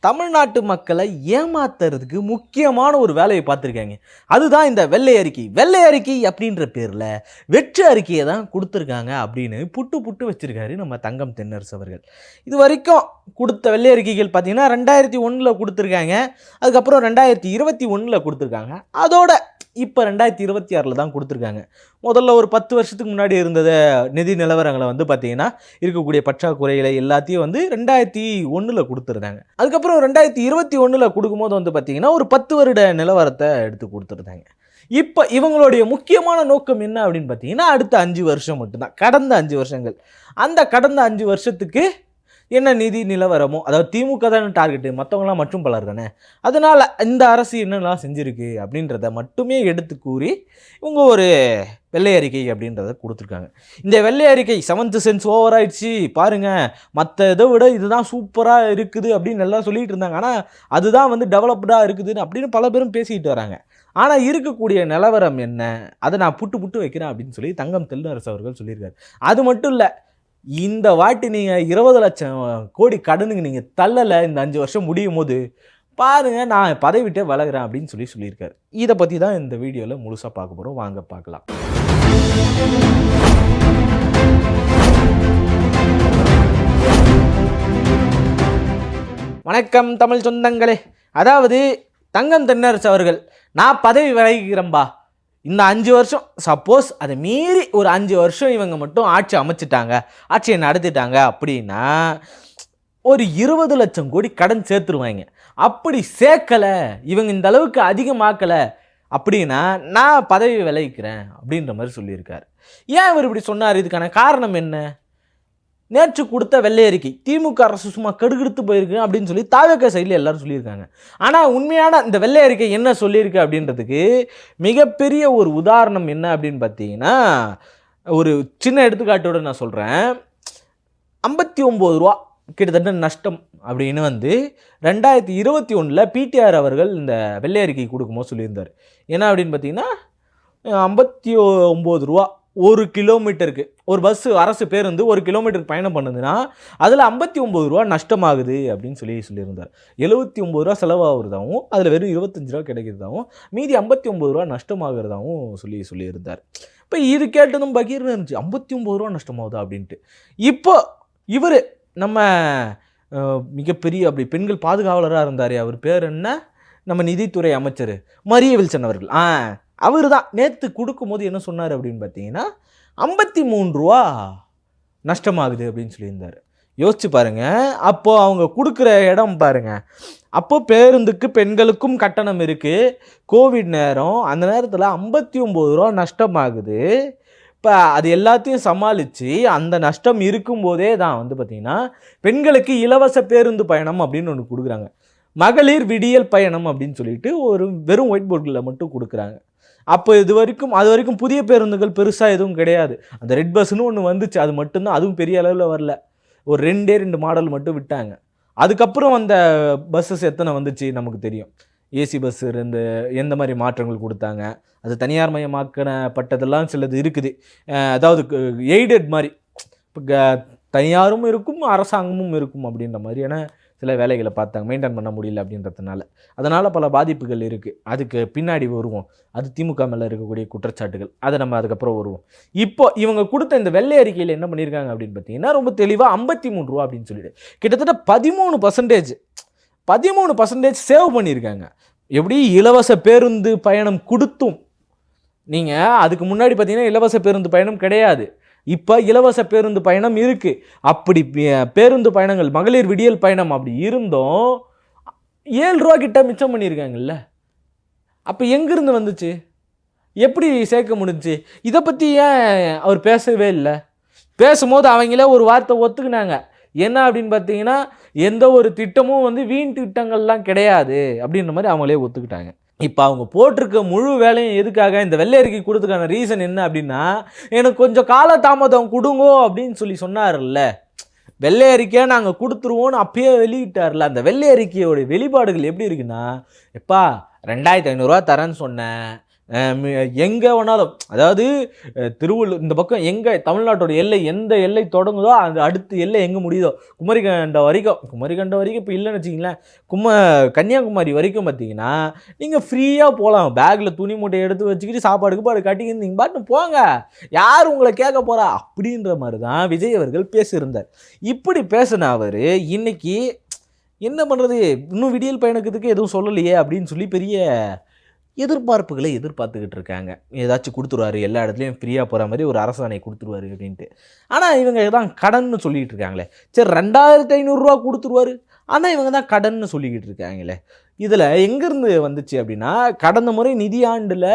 தமிழ்நாட்டு மக்களை ஏமாத்துறதுக்கு முக்கியமான ஒரு வேலையை பார்த்துருக்காங்க. அதுதான் இந்த வெள்ளை அறிக்கை. வெள்ளை அறிக்கை அப்படின்ற பேரில் வெற்று அறிக்கையை தான் கொடுத்துருக்காங்க அப்படின்னு புட்டு புட்டு வச்சிருக்காரு நம்ம தங்கம் தென்னரசு அவர்கள். இது வரைக்கும் கொடுத்த வெள்ளை அறிக்கைகள் பார்த்தீங்கன்னா 2001 கொடுத்துருக்காங்க, அதுக்கப்புறம் 2021 கொடுத்துருக்காங்க, அதோட இப்போ 2026 தான் கொடுத்துருக்காங்க. முதல்ல ஒரு 10 வருஷத்துக்கு முன்னாடி இருந்தத நிதி நிலவரங்களை வந்து பார்த்தீங்கன்னா இருக்கக்கூடிய பற்றாக்குறைகளை எல்லாத்தையும் வந்து 2001 கொடுத்துருந்தாங்க. அதுக்கப்புறம் 2021 கொடுக்கும்போது வந்து பார்த்தீங்கன்னா ஒரு 10 வருட நிலவரத்தை எடுத்து கொடுத்துருந்தாங்க. இப்போ இவங்களுடைய முக்கியமான நோக்கம் என்ன அப்படின்னு பார்த்தீங்கன்னா அடுத்த 5 வருஷம் மட்டும்தான், கடந்த 5 வருஷங்கள். அந்த கடந்த 5 வருஷத்துக்கு என்ன நிதி நிலவரமோ, அதாவது திமுக தானே டார்கெட்டு, மற்றவங்களாம் மற்றும் பலர் தானே, அதனால் இந்த அரசு என்னெல்லாம் செஞ்சுருக்கு அப்படின்றத மட்டுமே எடுத்து கூறி இவங்க ஒரு வெள்ளை அறிக்கை அப்படின்றத கொடுத்துருக்காங்க. இந்த வெள்ளை அறிக்கை 7th சென்ஸ் ஓவர் ஆயிடுச்சு பாருங்கள், மற்ற இதை விட இதுதான் சூப்பராக இருக்குது அப்படின்னு எல்லாம் சொல்லிகிட்டு இருந்தாங்க. ஆனால் அதுதான் வந்து டெவலப்டாக இருக்குதுன்னு அப்படின்னு பல பேரும் பேசிக்கிட்டு வராங்க. ஆனால் இருக்கக்கூடிய நிலவரம் என்ன, அதை நான் புட்டு புட்டு வைக்கிறேன் அப்படின்னு சொல்லி தங்கம் தென்னரசு அவர்கள் சொல்லியிருக்காரு. அது மட்டும் இல்லை, இந்த வாட்டி நீங்கள் 20 லட்சம் கோடி கடனுக்கு நீங்கள் தள்ளலை, இந்த 5 வருஷம் முடியும் போது பாருங்கள் நான் பதவி விட்டே விலகிறேன் அப்படின்னு சொல்லியிருக்காரு. இதை பற்றி தான் இந்த வீடியோவில் முழுசாக பார்க்க போகிறோம், வாங்க பார்க்கலாம். வணக்கம் தமிழ் சொந்தங்களே. அதாவது தங்கம் தென்னரசு அவர்கள் நான் பதவி விலகிறேன்பா, இந்த 5 வருஷம் சப்போஸ் அதை மீறி ஒரு 5 வருஷம் இவங்க மட்டும் ஆட்சி அமைச்சிட்டாங்க, ஆட்சியை நடத்திட்டாங்க அப்படின்னா ஒரு 20 லட்சம் கோடி கடன் சேர்த்துருவாங்க. அப்படி சேர்க்கலை, இவங்க இந்த அளவுக்கு அதிகமாக்கலை அப்படின்னா நான் பதவி விலகிக்கிறேன் அப்படின்ற மாதிரி சொல்லியிருக்காரு. ஏன் இவர் இப்படி சொன்னார்? இதுக்கான காரணம் என்ன? நேற்று கொடுத்த வெள்ளை அறிக்கை திமுக அரசு சும்மா கடுகெடுத்து போயிருக்கு அப்படின்னு சொல்லி தாவேக சைடில் எல்லாரும் சொல்லியிருக்காங்க. ஆனால் உண்மையான இந்த வெள்ளை அறிக்கை என்ன சொல்லியிருக்கு அப்படின்றதுக்கு மிகப்பெரிய ஒரு உதாரணம் என்ன அப்படின்னு பார்த்தீங்கன்னா, ஒரு சின்ன எடுத்துக்காட்டோடு நான் சொல்கிறேன். 59 ரூபா கிட்டத்தட்ட நஷ்டம் அப்படின்னு வந்து 2021 பிடிஆர் அவர்கள் இந்த வெள்ளை அறிக்கை கொடுக்கும்போது சொல்லியிருந்தார். என்ன அப்படின்னு பார்த்தீங்கன்னா 59 ரூபா ஒரு கிலோமீட்டருக்கு ஒரு பஸ்ஸு அரசு பேருந்து 1 கிலோமீட்டருக்கு பயணம் பண்ணுதுன்னா அதில் 59 ரூபா நஷ்டமாகுது அப்படின்னு சொல்லியிருந்தார். 79 ரூபா செலவாகிறதாகவும் அதில் வெறும் 25 ரூபா கிடைக்கிறதாகவும் மீதி 59 ரூபா நஷ்டமாகிறதாகவும் சொல்லியிருந்தார். இப்போ இது கேட்டதும் பகீர்னு இருந்துச்சு, 59 ரூபா நஷ்டமாகுதா அப்படின்ட்டு. இப்போ இவர் நம்ம மிகப்பெரிய அப்படி பெண்கள் பாதுகாவலராக இருந்தார், அவர் பேர் என்ன, நம்ம நிதித்துறை அமைச்சர் மரிய வில்சன் அவர்கள். அவர் தான் நேற்று கொடுக்கும்போது என்ன சொன்னார் அப்படின்னு பார்த்தீங்கன்னா 53 ரூபா நஷ்டமாகுது அப்படின்னு சொல்லியிருந்தார். யோசிச்சு பாருங்கள், அப்போது அவங்க கொடுக்குற இடம் பாருங்கள். அப்போது பேருந்துக்கு பெண்களுக்கும் கட்டணம் இருக்குது, கோவிட் நேரம், அந்த நேரத்தில் 59 ரூபா நஷ்டமாகுது. இப்போ அது எல்லாத்தையும் சமாளித்து அந்த நஷ்டம் இருக்கும்போதே தான் வந்து பார்த்திங்கன்னா பெண்களுக்கு இலவச பேருந்து பயணம் அப்படின்னு ஒன்று கொடுக்குறாங்க, மகளிர் விடியல் பயணம் அப்படின்னு சொல்லிட்டு ஒரு வெறும் ஒயிட் போர்டில் மட்டும் கொடுக்குறாங்க. அப்போ அது வரைக்கும் புதிய பேருந்துகள் பெருசாக எதுவும் கிடையாது. அந்த ரெட் பஸ்ஸுன்னு ஒன்று வந்துச்சு, அது மட்டும்தான், அதுவும் பெரிய அளவில் வரல, ஒரு 2 மாடல் மட்டும் விட்டாங்க. அதுக்கப்புறம் அந்த பஸ்ஸஸ் எத்தனை வந்துச்சு நமக்கு தெரியும். ஏசி பஸ்ஸு எந்த மாதிரி மாற்றங்கள் கொடுத்தாங்க, அது தனியார் மயமாக்கப்பட்டதெல்லாம் சிலது இருக்குது. அதாவது எய்டட் மாதிரி, இப்போ தனியாரும் இருக்கும் அரசாங்கமும் இருக்கும் அப்படின்ற மாதிரியான சில வேலைகளை பார்த்தாங்க, மெயின்டைன் பண்ண முடியல அப்படின்றதுனால. அதனால் பல பாதிப்புகள் இருக்குது, அதுக்கு பின்னாடி வருவோம். அது திமுக மேலே இருக்கக்கூடிய குற்றச்சாட்டுகள், அதை நம்ம அதுக்கப்புறம் வருவோம். இப்போ இவங்க கொடுத்த இந்த வெள்ளை அறிக்கையில் என்ன பண்ணியிருக்காங்க அப்படின்னு பார்த்தீங்கன்னா ரொம்ப தெளிவாக 53 ரூபா அப்படின்னு சொல்லிட்டு கிட்டத்தட்ட 13% சேவ் பண்ணியிருக்காங்க. எப்படி இலவச பேருந்து பயணம் கொடுத்தும், நீங்கள் அதுக்கு முன்னாடி பார்த்தீங்கன்னா இலவச பேருந்து பயணம் கிடையாது, இப்போ இலவச பேருந்து பயணம் இருக்குது. அப்படி பேருந்து பயணங்கள் மகளிர் விடியல் பயணம் அப்படி இருந்தும் 7 ரூபா கிட்ட மிச்சம் பண்ணியிருக்காங்கல்ல. அப்போ எங்கேருந்து வந்துச்சு, எப்படி சேர்க்க முடிஞ்சிச்சு? இதை பற்றி ஏன் அவர் பேசவே இல்லை? பேசும்போது அவங்களே ஒரு வார்த்தை ஒத்துக்கினாங்க, என்ன அப்படின்னு பார்த்தீங்கன்னா எந்த ஒரு திட்டமும் வந்து வீண் திட்டங்கள்லாம் கிடையாது அப்படின்ற மாதிரி அவங்களே ஒத்துக்கிட்டாங்க. இப்போ அவங்க போட்டிருக்க முழு வேலையும் எதுக்காக, இந்த வெள்ளை அறிக்கை கொடுத்ததுக்கான ரீசன் என்ன அப்படின்னா, எனக்கு கொஞ்சம் காலதாமதம் கொடுங்கோ அப்படின்னு சொன்னார்ல, வெள்ளை அறிக்கையை நாங்கள் கொடுத்துருவோன்னு அப்பயே வெளியிட்டார்ல. அந்த வெள்ளை அறிக்கையோடைய வெளிப்பாடுகள் எப்படி இருக்குன்னா, எப்பா 2500 ரூபா தரேன்னு சொன்னேன், எங்கே வேணாலும், அதாவது திருவள்ளூர் இந்த பக்கம் எங்கே தமிழ்நாட்டோட எல்லை எந்த எல்லை தொடங்குதோ அந்த அடுத்த எல்லை எங்கே முடியுதோ குமரிக்கண்டம் வரைக்கும் இப்போ இல்லைன்னு வச்சிங்களேன், கன்னியாகுமரி வரைக்கும் பார்த்தீங்கன்னா நீங்கள் ஃப்ரீயாக போகலாம். பேக்கில் துணி மூட்டையை எடுத்து வச்சுக்கிட்டு சாப்பாடுக்கு பாடு கட்டிக்கிட்டு நீங்கள் பாட்டு போங்க, யார் உங்களை கேட்க போகிறா அப்படின்ற மாதிரி தான் விஜய் அவர்கள் பேசியிருந்தார். இப்படி பேசின அவர் இன்னைக்கு என்ன பண்ணுறது, இன்னும் விடியல் பயணத்துக்கு எதுவும் சொல்லலையே அப்படின்னு சொல்லி பெரிய எதிர்பார்ப்புகளை எதிர்பார்த்துக்கிட்டு இருக்காங்க. ஏதாச்சும் கொடுத்துருவாரு, எல்லா இடத்துலையும் ஃப்ரீயாக போகிற மாதிரி ஒரு அரசாணை கொடுத்துருவாரு அப்படின்ட்டு. ஆனால் இவங்க தான் கடன்னு சொல்லிகிட்டு இருக்காங்களே. சரி 2500 கொடுத்துருவாரு, ஆனால் இவங்க தான் கடன்னு சொல்லிக்கிட்டு இருக்காங்களே. இதில் எங்கேருந்து வந்துச்சு அப்படின்னா, கடந்த முறை நிதியாண்டில்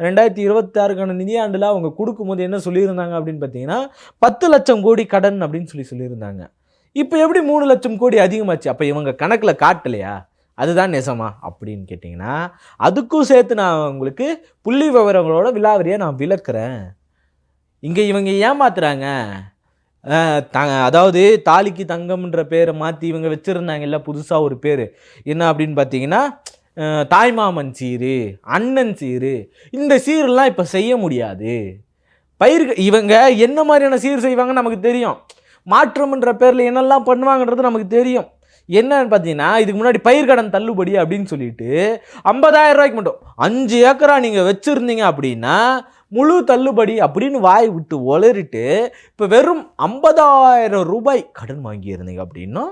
2026க்கான நிதியாண்டில் அவங்க கொடுக்கும்போது என்ன சொல்லியிருந்தாங்க அப்படின்னு பார்த்தீங்கன்னா 10 லட்சம் கோடி கடன் அப்படின்னு சொல்லியிருந்தாங்க. இப்போ எப்படி 3 லட்சம் கோடி அதிகமாச்சு? அப்போ இவங்க கணக்கில் காட்டலையா? அதுதான் நெசமா அப்படின்னு கேட்டிங்கன்னா, அதுக்கும் சேர்த்து நான் உங்களுக்கு புள்ளி விவரங்களோட விலாவரியாக நான் விளக்குறேன். இங்கே இவங்க ஏமாத்துறாங்க. அதாவது தாலிக்கு தங்கம்ன்ற பேரை மாற்றி இவங்க வச்சுருந்தாங்கல்ல புதுசாக ஒரு பேர், என்ன அப்படின்னு பார்த்தீங்கன்னா தாய்மாமன் சீரு, அண்ணன் சீரு. இந்த சீரெல்லாம் இப்போ செய்ய முடியாது. இவங்க என்ன மாதிரியான சீர் செய்வாங்கன்னு நமக்கு தெரியும். மாற்றம்ன்ற பேரில் என்னெல்லாம் பண்ணுவாங்கன்றது நமக்கு தெரியும். என்னன்னு பார்த்தீங்கன்னா, இதுக்கு முன்னாடி பயிர்கடன் தள்ளுபடி அப்படின்னு சொல்லிட்டு 50,000 ரூபாய்க்கு மட்டும் 5 ஏக்கரா நீங்கள் வச்சுருந்தீங்க அப்படின்னா முழு தள்ளுபடி அப்படின்னு வாய் விட்டு ஒளறிட்டு இப்போ வெறும் 50,000 ரூபாய் கடன் வாங்கியிருந்தீங்க அப்படின்னா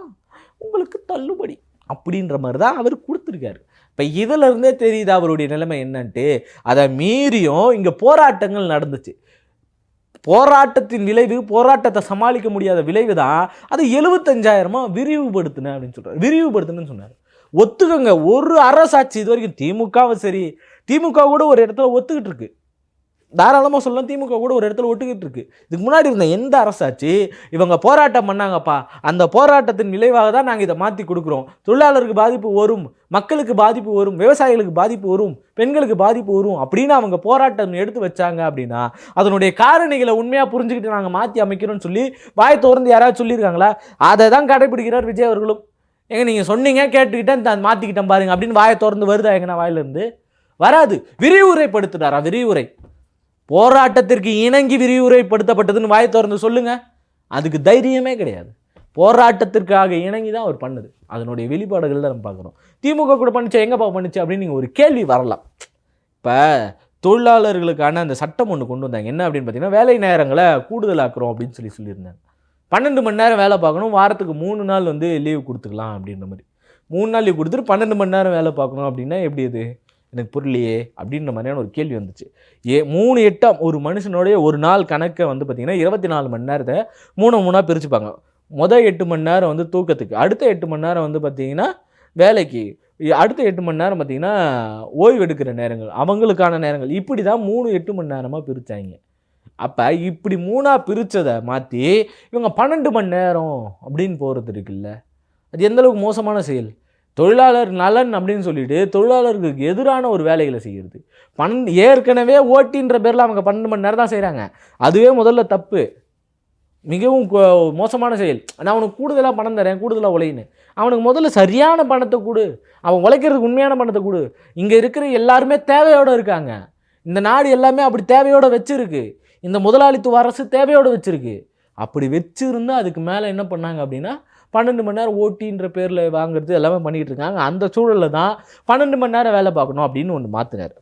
உங்களுக்கு தள்ளுபடி அப்படின்ற மாதிரி தான் அவர் கொடுத்துருக்காரு. இப்போ இதிலிருந்தே தெரியுது அவருடைய நிலைமை என்னன்ட்டு. அதை மீறியும் இங்கே போராட்டங்கள் நடந்துச்சு. போராட்டத்தின் விளைவு, போராட்டத்தை சமாளிக்க முடியாத விளைவு தான் அது 75,000 விரிவுபடுத்தினேன் அப்படின்னு சொல்கிறார். விரிவுபடுத்தினு சொன்னார். ஒத்துக்கங்க, ஒரு அரசாட்சி இது வரைக்கும் திமுகவும் சரி, திமுக கூட ஒரு இடத்துல ஒத்துக்கிட்டு இருக்கு, தாராளமாக சொல்லலாம், திமுக கூட ஒரு இடத்துல ஒட்டுக்கிட்டு இருக்கு. இதுக்கு முன்னாடி இருந்த எந்த அரசாட்சி இவங்க போராட்டம் பண்ணாங்கப்பா, அந்த போராட்டத்தின் விளைவாக தான் நாங்கள் இதை மாற்றி கொடுக்குறோம், தொழிலாளருக்கு பாதிப்பு வரும், மக்களுக்கு பாதிப்பு வரும், விவசாயிகளுக்கு பாதிப்பு வரும், பெண்களுக்கு பாதிப்பு வரும் அப்படின்னு அவங்க போராட்டம் எடுத்து வச்சாங்க அப்படின்னா அதனுடைய காரணிகளை உண்மையாக புரிஞ்சுக்கிட்டு நாங்கள் மாற்றி அமைக்கிறோம்னு சொல்லி வாய் திறந்து யாராவது சொல்லியிருக்காங்களா? அதை தான் கடைபிடிக்கிறார் விஜய் அவர்களும். எங்க நீங்கள் சொன்னீங்க கேட்டுக்கிட்டேன் மாற்றிக்கிட்டேன் பாருங்க அப்படின்னு வாயை திறந்து வருதா எங்கன்னா? வாயிலிருந்து வராது. விரிவுரைப்படுத்துறாரா? விரிவுரை போராட்டத்திற்கு இணங்கி விரிவுரைப்படுத்தப்பட்டதுன்னு வாய் திறந்து சொல்லுங்க. அதுக்கு தைரியமே கிடையாது. போராட்டத்திற்காக இணங்கி தான் அவர் பண்ணுது. அதனுடைய வெளிப்பாடுகள் தான் நம்ம பார்க்குறோம். திமுக கூட பண்ணிச்சு, எங்கப்பா பண்ணிச்சு அப்படின்னு நீங்கள் ஒரு கேள்வி வரலாம். இப்போ தொழிலாளர்களுக்கான அந்த சட்டம் ஒன்று கொண்டு வந்தாங்க. என்ன அப்படின்னு பார்த்தீங்கன்னா, வேலை நேரங்களை கூடுதலாக்குறோம் அப்படின்னு சொல்லியிருந்தாங்க. 12 மணி நேரம் வேலை பார்க்கணும், வாரத்துக்கு 3 நாள் லீவ் கொடுத்துக்கலாம் அப்படின்ற மாதிரி. 3 நாள் லீவ் கொடுத்துட்டு 12 மணி நேரம் வேலை பார்க்கணும் அப்படின்னா எப்படி இது? எனக்கு புரியலையே அப்படின்ற மாதிரியான ஒரு கேள்வி வந்துச்சு. 3/8 ஒரு மனுஷனுடைய ஒரு நாள் கணக்கை பார்த்திங்கன்னா 24 மணி நேரத்தை 3 பிரிச்சுப்பாங்க. மொதல் 8 மணி நேரம் தூக்கத்துக்கு, அடுத்த 8 மணி நேரம் பார்த்திங்கன்னா வேலைக்கு, அடுத்த 8 மணி நேரம் பார்த்திங்கன்னா ஓய்வு எடுக்கிற நேரங்கள், அவங்களுக்கான நேரங்கள். இப்படி தான் 3-8 மணி நேரமாக பிரித்தாங்க. அப்போ இப்படி 3 பிரித்ததை மாற்றி இவங்க 12 மணி நேரம் அப்படின்னு போகிறது இருக்குல்ல, அது எந்தளவுக்கு மோசமான செயல். தொழிலாளர் நலன் அப்படின்னு சொல்லிட்டு தொழிலாளர்களுக்கு எதிரான ஒரு வேலைகளை செய்கிறது. ஏற்கனவே ஓட்டின்ற பேரில் அவங்க 12 மணி நேரம் தான் செய்கிறாங்க. அதுவே முதல்ல தப்பு, மிகவும் மோசமான செயல். நான் அவனுக்கு கூடுதலாக பணம் தரேன், கூடுதலாக உழைன்னு. அவனுக்கு முதல்ல சரியான பணத்தை கொடு, அவன் உழைக்கிறதுக்கு உண்மையான பணத்தை கொடு. இங்கே இருக்கிற எல்லாருமே தேவையோடு இருக்காங்க. இந்த நாடு எல்லாமே அப்படி தேவையோடு வச்சுருக்கு. இந்த முதலாளித்துவ அரசு தேவையோடு வச்சுருக்கு. அப்படி வச்சுருந்து அதுக்கு மேலே என்ன பண்ணாங்க அப்படின்னா 12 மணி நேரம் ஓட்டின்ற பேரில் வாங்குறது எல்லாமே பண்ணிக்கிட்டு இருக்காங்க. அந்த சூழலில் தான் 12 மணி நேரம் வேலை பார்க்கணும் அப்படின்னு ஒன்று மாற்றினார்.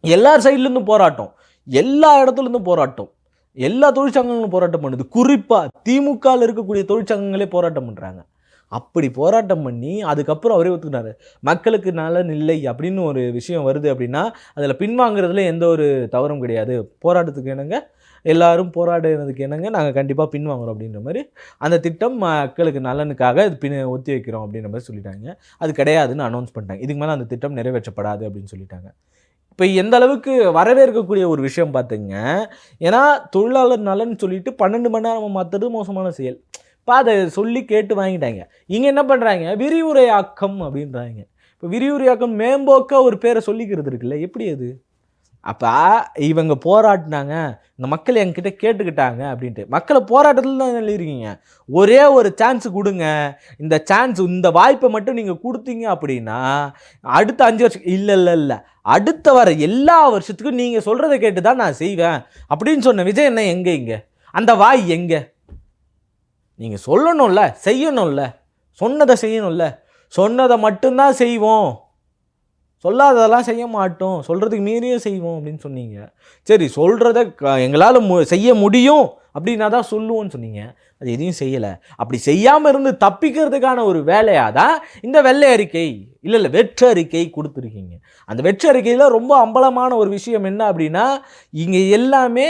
எல்லா சைட்லேருந்தும் போராட்டம், எல்லா இடத்துலேருந்தும் போராட்டம், எல்லா தொழிற்சங்கங்களும் போராட்டம் பண்ணுது. குறிப்பாக திமுகவில் இருக்கக்கூடிய தொழிற்சங்கங்களே போராட்டம் பண்ணுறாங்க. அப்படி போராட்டம் பண்ணி அதுக்கப்புறம் அவரே ஒத்துக்கினார். மக்களுக்கு நலன் இல்லை அப்படின்னு ஒரு விஷயம் வருது அப்படின்னா அதில் பின்வாங்கிறதுல எந்த ஒரு தவறும் கிடையாது. போராட்டத்துக்கு என்னங்க எல்லாரும் போராடுறதுக்கு என்னங்க நாங்கள் கண்டிப்பாக பின்வாங்குறோம் அப்படின்ற மாதிரி அந்த திட்டம் மக்களுக்கு நலனுக்காக இது ஒத்தி வைக்கிறோம் அப்படின்ற மாதிரி சொல்லிட்டாங்க. அது கிடையாதுன்னு அனௌன்ஸ் பண்ணிட்டாங்க. இதுக்கு மேலே அந்த திட்டம் நிறைவேற்றப்படாது அப்படின்னு சொல்லிட்டாங்க. இப்போ எந்த அளவுக்கு வரவேற்கக்கூடிய ஒரு விஷயம் பார்த்துங்க. ஏன்னா தொழிலாளர் நலன் சொல்லிட்டு 12 மணி நேரம் மாற்றுறது மோசமான செயல். இப்போ அதை சொல்லி கேட்டு வாங்கிட்டாங்க. இங்கே என்ன பண்ணுறாங்க, விரிவுரையாக்கம் அப்படின்றாங்க. இப்போ விரிவுரையாக்கம் மேம்போக்க ஒரு பேரை சொல்லிக்கிறது இருக்குல்ல, எப்படி அது? அப்போ இவங்க போராடினாங்க, இந்த மக்கள் என்கிட்ட கேட்டுக்கிட்டாங்க அப்படின்ட்டு. மக்களை போராட்டத்தில் தான் எழுதிருக்கீங்க. ஒரே ஒரு சான்ஸ் கொடுங்க, இந்த சான்ஸ் இந்த வாய்ப்பை மட்டும் நீங்கள் கொடுத்தீங்க அப்படின்னா அடுத்த 5 வருஷம் இல்லை இல்லை இல்லை அடுத்த வர எல்லா வருஷத்துக்கும் நீங்கள் சொல்கிறத கேட்டு தான் நான் செய்வேன் அப்படின்னு சொன்ன விஜய் என்ன எங்கே? இங்கே அந்த வாய் எங்கே? நீங்கள் சொல்லணும்ல, செய்யணும்ல, சொன்னதை செய்யணும்ல. சொன்னதை மட்டும்தான் செய்வோம், சொல்லாததெல்லாம் செய்ய மாட்டோம், சொல்கிறதுக்கு மீறியே செய்வோம் அப்படின்னு சொன்னீங்க. சரி, சொல்கிறத எங்களால் செய்ய முடியும் அப்படின்னா தான் சொல்லுவோன்னு சொன்னீங்க. அது எதையும் செய்யலை. அப்படி செய்யாமல் இருந்து தப்பிக்கிறதுக்கான ஒரு வேலையாக தான் இந்த வெள்ளை அறிக்கை இல்லை வெற்று அறிக்கை கொடுத்துருக்கீங்க. அந்த வெற்று அறிக்கையில் ரொம்ப அம்பலமான ஒரு விஷயம் என்ன அப்படின்னா, இங்கே எல்லாமே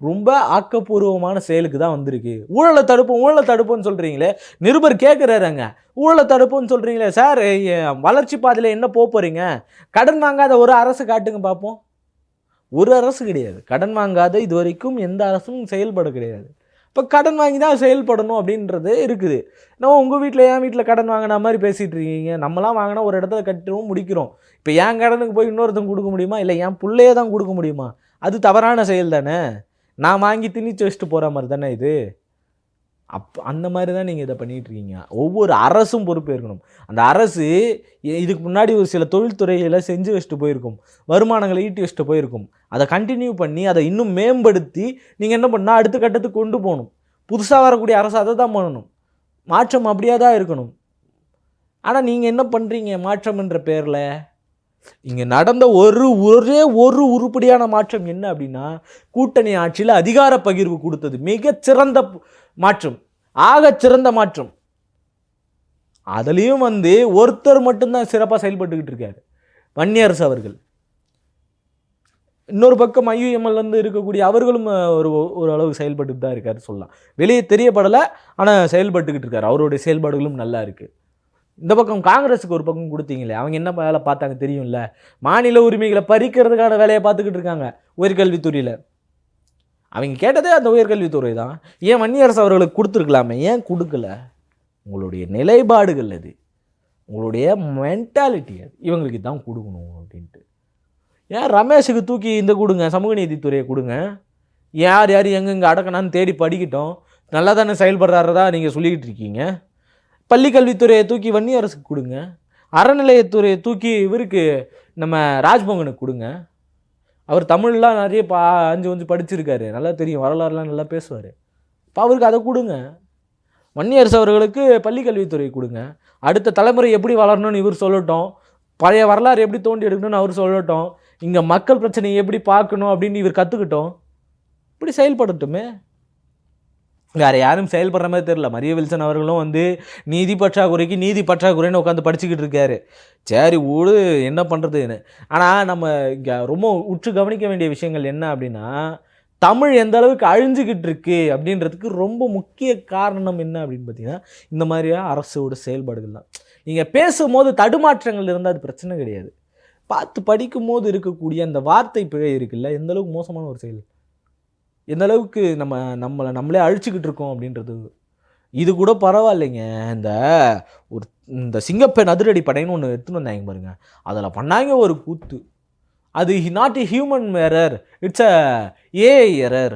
ரொம்ப ஆக்கப்பூர்வமான செயலுக்கு தான் வந்திருக்கு. ஊழலை தடுப்போம்னு சொல்கிறீங்களே, நிருபர் கேட்குறாருங்க, ஊழலை தடுப்போம்னு சொல்கிறீங்களே சார், வளர்ச்சி பாதையில் என்ன போகிறீங்க? கடன் வாங்காத ஒரு அரசு காட்டுங்க பார்ப்போம். ஒரு அரசு கிடையாது கடன் வாங்காத, இது வரைக்கும் எந்த அரசும் செயல்பட கிடையாது. இப்போ கடன் வாங்கி தான் செயல்படணும் அப்படின்றது இருக்குது. நம்ம உங்கள் வீட்டில் என் வீட்டில் கடன் வாங்கின மாதிரி பேசிகிட்டு இருக்கீங்க. நம்மளாம் வாங்கினா ஒரு இடத்துல கட்டுறோம், முடிக்கிறோம். இப்போ என் கடனுக்கு போய் இன்னொருத்தங்க கொடுக்க முடியுமா? இல்லை என் பிள்ளையே தான் கொடுக்க முடியுமா? அது தவறான செயல் தானே. நான் வாங்கி திணிச்சு வச்சுட்டு போகிற மாதிரி தானே இது. அந்த மாதிரி தான் நீங்கள் இதை பண்ணிகிட்ருக்கீங்க. ஒவ்வொரு அரசும் பொறுப்பு இருக்கணும். அந்த அரசு இதுக்கு முன்னாடி ஒரு சில தொழில்துறைகளை செஞ்சு வச்சுட்டு போயிருக்கும், வருமானங்களை ஈட்டி வச்சுட்டு போயிருக்கும். அதை கண்டினியூ பண்ணி அதை இன்னும் மேம்படுத்தி நீங்கள் என்ன பண்ணால் அடுத்த கட்டத்துக்கு கொண்டு போகணும். புதுசாக வரக்கூடிய அரசு அதை தான் பண்ணணும். மாற்றம் அப்படியே தான் இருக்கணும். ஆனால் நீங்கள் என்ன பண்ணுறீங்க மாற்றம்ன்ற பேரில்? இங்கே நடந்த ஒரே ஒரு உருப்படியான மாற்றம் என்ன அப்படின்னா, கூட்டணி ஆட்சியில் அதிகார பகிர்வு கொடுத்தது மிகச்சிறந்த மாற்றம், ஆகச்சிறந்த மாற்றம். அதுலேயும் ஒருத்தர் மட்டும்தான் சிறப்பாக செயல்பட்டுக்கிட்டு இருக்காரு, வன்னியரசு அவர்கள். இன்னொரு பக்கம் ஐயுஎம்எல் இருக்கக்கூடிய அவர்களும் ஓரளவுக்கு செயல்பட்டு தான் இருக்காரு சொல்லலாம். வெளியே தெரியப்படலை, ஆனால் செயல்பட்டுக்கிட்டு இருக்காரு. அவருடைய செயல்பாடுகளும் நல்லா இருக்குது. இந்த பக்கம் காங்கிரஸுக்கு ஒரு பக்கம் கொடுத்தீங்களே, அவங்க என்ன வேலை பார்த்தாங்க தெரியும்ல? மாநில உரிமைகளை பறிக்கிறதுக்கான வேலையை பார்த்துக்கிட்டு இருக்காங்க உயர்கல்வித்துறையில். அவங்க கேட்டதே அந்த உயர்கல்வித்துறை தான். ஏன் வன்னியரசு அவர்களுக்கு கொடுத்துருக்கலாமே, ஏன் கொடுக்கல? உங்களுடைய நிலைப்பாடுகள் அது, உங்களுடைய மென்டாலிட்டி அது, இவங்களுக்கு தான் கொடுக்கணும் அப்படின்ட்டு. ஏன் ரமேஷுக்கு தூக்கி இந்த கொடுங்க, சமூக நீதித்துறையை கொடுங்க. யார் யார் எங்கெங்கே அடக்கணான்னு தேடி படிக்கட்டும். நல்லா தானே செயல்படுறாரதா நீங்கள் சொல்லிக்கிட்டு இருக்கீங்க. பள்ளி கல்வித்துறையை தூக்கி வன்னியரசுக்கு கொடுங்க. அறநிலையத்துறையை தூக்கி இவருக்கு நம்ம ராஜ்மோகனுக்கு கொடுங்க. அவர் தமிழ்லாம் நிறைய 5 படிச்சிருக்காரு, நல்லா தெரியும், வரலாறுலாம் நல்லா பேசுவார். இப்போ அவருக்கு அதை கொடுங்க. வன்னியரசு அவர்களுக்கு பள்ளி கல்வித்துறை கொடுங்க. அடுத்த தலைமுறை எப்படி வளரணும்னு இவர் சொல்லட்டும், பழைய வரலாறு எப்படி தோண்டி எடுக்கணும்னு அவர் சொல்லட்டும், இங்கே மக்கள் பிரச்சனையை எப்படி பார்க்கணும் அப்படின்னு இவர் கற்றுக்கிட்டோம். இப்படி செயல்படட்டுமே. வேறு யாரும் செயல்படுற மாதிரி தெரியல. மரிய வில்சன் அவர்களும் நீதி பற்றாக்குறைன்னு உட்காந்து படிச்சுக்கிட்டு இருக்காரு. சரி ஊடு என்ன பண்ணுறதுன்னு. ஆனால் நம்ம இங்கே ரொம்ப உற்று கவனிக்க வேண்டிய விஷயங்கள் என்ன அப்படின்னா, தமிழ் எந்த அளவுக்கு அழிஞ்சிக்கிட்டு இருக்கு அப்படின்றதுக்கு ரொம்ப முக்கிய காரணம் என்ன அப்படின்னு பார்த்தீங்கன்னா, இந்த மாதிரியாக அரசோட செயல்பாடுகள் தான். நீங்கள் பேசும்போது தடுமாற்றங்கள் இருந்தால் அது பிரச்சனை கிடையாது. பார்த்து படிக்கும் போது இருக்கக்கூடிய அந்த வார்த்தை பிழை இருக்குல்ல, எந்த அளவுக்கு மோசமான ஒரு செயல், எந்த அளவுக்கு நம்மளே அழிச்சிக்கிட்டு இருக்கோம் அப்படின்றது. இது கூட பரவாயில்லைங்க. இந்த சிங்கப்பெண் அதிரடி படைன்னு ஒன்று எடுத்துன்னு வந்தாங்க பாருங்க, அதில் பண்ணாங்க ஒரு கூத்து. அது not a human error, it's a AI error,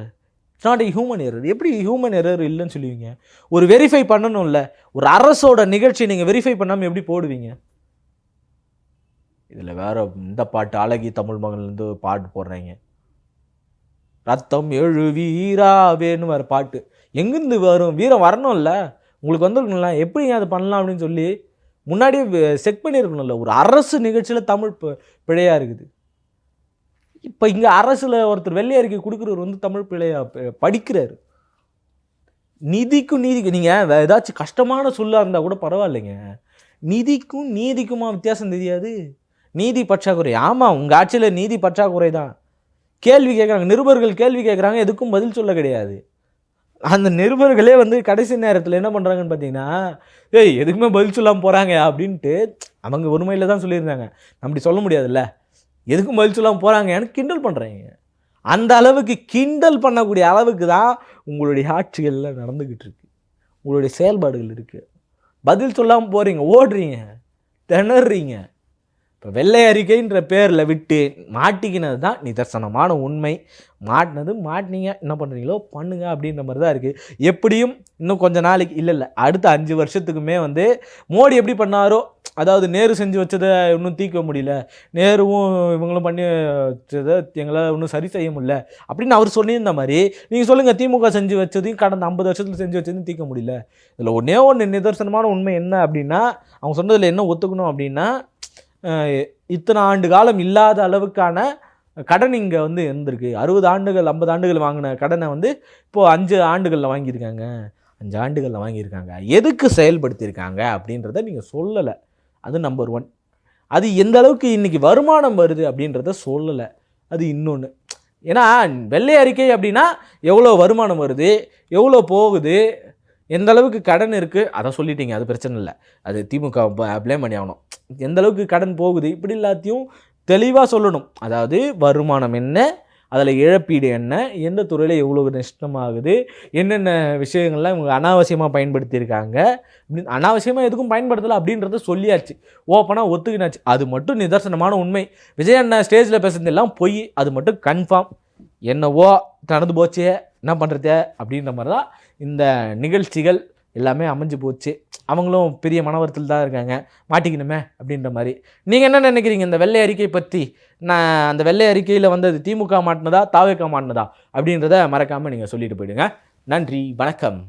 it's not a human error. எப்படி ஹியூமன் எரர் இல்லைன்னு சொல்லுவீங்க? ஒரு வெரிஃபை பண்ணணும்ல, ஒரு அரசோட நிகழ்ச்சி நீங்கள் வெரிஃபை பண்ணாமல் எப்படி போடுவீங்க? இதில் வேற இந்த பாட்டு அழகி தமிழ் மகன்லேருந்து பாட்டு போடுறாங்க, ரத்தம் எழு வீராவேன்னு வேறு பாட்டு. எங்கேருந்து வரும்? வீரம் வரணும்ல, உங்களுக்கு வந்துருக்கணும்ல. எப்படி அதை பண்ணலாம் அப்படின்னு சொல்லி முன்னாடியே செக் பண்ணியிருக்கணும்ல. ஒரு அரசு நிகழ்ச்சியில் தமிழ் பிழையாக இருக்குது. இப்போ இங்கே அரசில் ஒருத்தர் வெள்ளை அறிக்கை கொடுக்குறவர் தமிழ் பிழையாக படிக்கிறாரு. நிதிக்கும் நீங்கள் ஏதாச்சும் கஷ்டமான சொல்லாக இருந்தால் கூட பரவாயில்லைங்க. நிதிக்கும் நீதிக்குமா வித்தியாசம் தெரியாது? நீதி பற்றாக்குறை, ஆமாம் உங்கள் ஆட்சியில் நீதி பற்றாக்குறை தான். கேள்வி கேட்குறாங்க, நிருபர்கள் கேள்வி கேட்குறாங்க, எதுக்கும் பதில் சொல்ல கிடையாது. அந்த நிருபர்களே கடைசி நேரத்தில் என்ன பண்ணுறாங்கன்னு பார்த்தீங்கன்னா, எதுக்குமே பதில் சொல்லாமல் போகிறாங்க அப்படின்ட்டு அவங்க ஒருமையில் தான் சொல்லியிருந்தாங்க. அப்படி சொல்ல முடியாதுல்ல, எதுக்கும் பதில் சொல்லாமல் போகிறாங்க எனக்கு கிண்டல் பண்ணுறாங்க. அந்த அளவுக்கு கிண்டல் பண்ணக்கூடிய அளவுக்கு தான் உங்களுடைய ஆட்சிகளில் நடந்துக்கிட்டு இருக்கு, உங்களுடைய செயல்பாடுகள் இருக்குது. பதில் சொல்லாமல் போகிறீங்க, ஓடுறீங்க, திணறீங்க. இப்போ வெள்ளை அறிக்கைன்ற பேரில் விட்டு மாட்டிக்கினது தான் நிதர்சனமான உண்மை. மாட்டினீங்க, என்ன பண்ணுறீங்களோ பண்ணுங்க அப்படின்ற மாதிரி தான் இருக்குது. எப்படியும் இன்னும் கொஞ்சம் நாளைக்கு இல்லை அடுத்த 5 வருஷத்துக்குமே வந்து மோடி எப்படி பண்ணாரோ, அதாவது நேரு செஞ்சு வச்சதை இன்னும் தீர்க்க முடியல, நேருவும் இவங்களும் பண்ணி வச்சதை எங்களால் இன்னும் சரி செய்ய முடியல அப்படின்னு அவர் சொல்லியிருந்த மாதிரி நீங்கள் சொல்லுங்கள், திமுக செஞ்சு வச்சதையும் கடந்த 50 வருஷத்தில் செஞ்சு வச்சதையும் தீர்க்க முடியல. இதில் ஒன்று நிதர்சனமான உண்மை என்ன அப்படின்னா, அவங்க சொன்னதில் என்ன ஒத்துக்கணும் அப்படின்னா, இத்தனை ஆண்டு காலம் இல்லாத அளவுக்கான கடன் இங்கே வந்து இருந்திருக்கு. 60 ஆண்டுகள் 50 ஆண்டுகள் வாங்கின கடனை வந்து இப்போது 5 ஆண்டுகளில் வாங்கியிருக்காங்க. 5 ஆண்டுகளில் வாங்கியிருக்காங்க. எதுக்கு செயல்படுத்தியிருக்காங்க அப்படின்றத நீங்கள் சொல்லலை. அது நம்பர் 1. அது எந்த அளவுக்கு இன்றைக்கி வருமானம் வருது அப்படின்றத சொல்லலை. அது இன்னொன்று. ஏன்னா வெள்ளை அறிக்கை அப்படின்னா எவ்வளோ வருமானம் வருது, எவ்வளோ போகுது, எந்த அளவுக்கு கடன் இருக்குது, அதை சொல்லிட்டீங்க, அது பிரச்சனை இல்லை. அது திமுக ப்ளேம் பண்ணி ஆகணும். எந்த அளவுக்கு கடன் போகுது இப்படி எல்லாத்தையும் தெளிவாக சொல்லணும். அதாவது வருமானம் என்ன, அதில் இழப்பீடு என்ன, எந்த துறையில் எவ்வளோ நஷ்டமாகுது, என்னென்ன விஷயங்கள்லாம் இவங்க அனாவசியமாக பயன்படுத்தியிருக்காங்க, அப்படின்னு அனாவசியமாக எதுக்கும் பயன்படுத்தலை அப்படின்றத சொல்லியாச்சு, ஓப்பனாக ஒத்துக்கினாச்சு. அது மட்டும் நிதர்சனமான உண்மை. விஜய் அண்ணா ஸ்டேஜில் பேசுனதெல்லாம் பொய், அது மட்டும் கன்ஃபார்ம். என்னவோ நடந்து போச்சே, என்ன பண்ணுறது அப்படின்ற மாதிரி தான் இந்த நிகழ்ச்சிகள் எல்லாமே அமைஞ்சு போச்சு. அவங்களும் பெரிய மனவரத்தில் தான் இருக்காங்க, மாட்டிக்கணுமே அப்படின்ற மாதிரி. நீங்கள் என்ன நினைக்கிறீங்க இந்த வெள்ளை அறிக்கை பற்றி? நான் அந்த வெள்ளை அறிக்கையில் வந்தது திமுக மாட்டினதா தாவேக மாட்டினதா அப்படின்றத மறக்காமல் நீங்கள் சொல்லிட்டு போயிடுங்க. நன்றி, வணக்கம்.